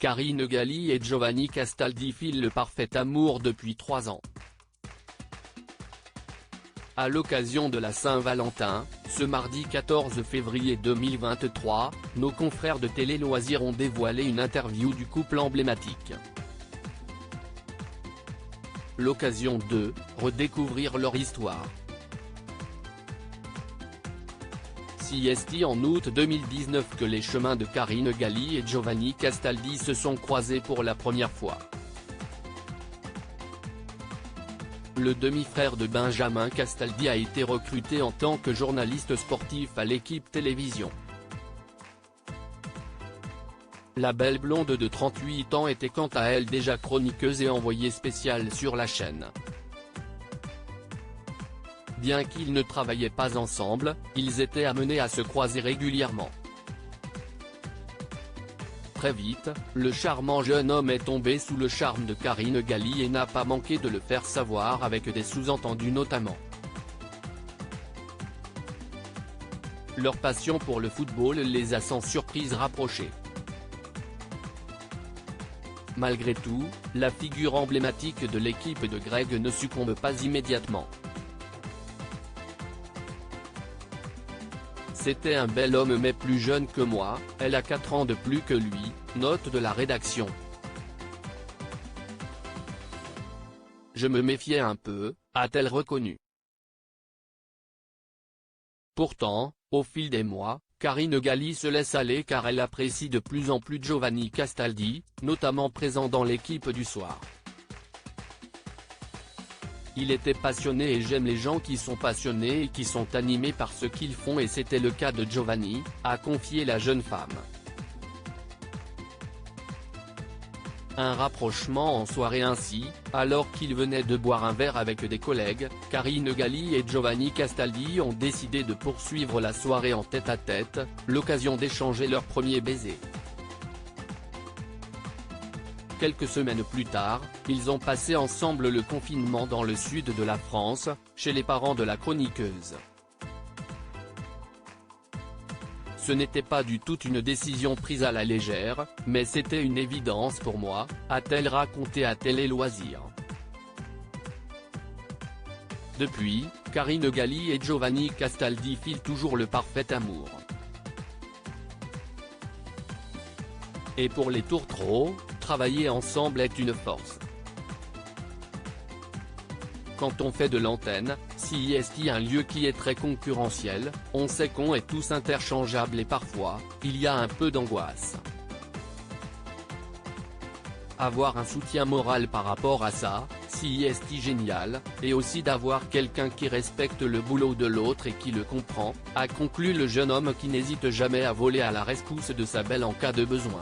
Karine Galli et Giovanni Castaldi filent le parfait amour depuis 3 ans. À l'occasion de la Saint-Valentin, ce mardi 14 février 2023, nos confrères de Télé Loisirs ont dévoilé une interview du couple emblématique. L'occasion de redécouvrir leur histoire. C'est en août 2019 que les chemins de Karine Galli et Giovanni Castaldi se sont croisés pour la première fois. Le demi-frère de Benjamin Castaldi a été recruté en tant que journaliste sportif à l'équipe télévision. La belle blonde de 38 ans était quant à elle déjà chroniqueuse et envoyée spéciale sur la chaîne. Bien qu'ils ne travaillaient pas ensemble, ils étaient amenés à se croiser régulièrement. Très vite, le charmant jeune homme est tombé sous le charme de Karine Galli et n'a pas manqué de le faire savoir avec des sous-entendus notamment. Leur passion pour le football les a sans surprise rapprochés. Malgré tout, la figure emblématique de l'équipe de Greg ne succombe pas immédiatement. C'était un bel homme mais plus jeune que moi, elle a 4 ans de plus que lui, note de la rédaction. Je me méfiais un peu, a-t-elle reconnu. Pourtant, au fil des mois, Karine Galli se laisse aller car elle apprécie de plus en plus Giovanni Castaldi, notamment présent dans l'équipe du soir. Il était passionné et j'aime les gens qui sont passionnés et qui sont animés par ce qu'ils font et c'était le cas de Giovanni, a confié la jeune femme. Un rapprochement en soirée ainsi, alors qu'ils venaient de boire un verre avec des collègues, Karine Galli et Giovanni Castaldi ont décidé de poursuivre la soirée en tête-à-tête, l'occasion d'échanger leur premier baiser. Quelques semaines plus tard, ils ont passé ensemble le confinement dans le sud de la France, chez les parents de la chroniqueuse. Ce n'était pas du tout une décision prise à la légère, mais c'était une évidence pour moi, a-t-elle raconté à Télé Loisirs. Depuis, Karine Galli et Giovanni Castaldi filent toujours le parfait amour. Et pour les tourtereaux, travailler ensemble est une force. Quand on fait de l'antenne, c'est un lieu qui est très concurrentiel, on sait qu'on est tous interchangeables et parfois, il y a un peu d'angoisse. Avoir un soutien moral par rapport à ça, c'est génial, et aussi d'avoir quelqu'un qui respecte le boulot de l'autre et qui le comprend, a conclu le jeune homme qui n'hésite jamais à voler à la rescousse de sa belle en cas de besoin.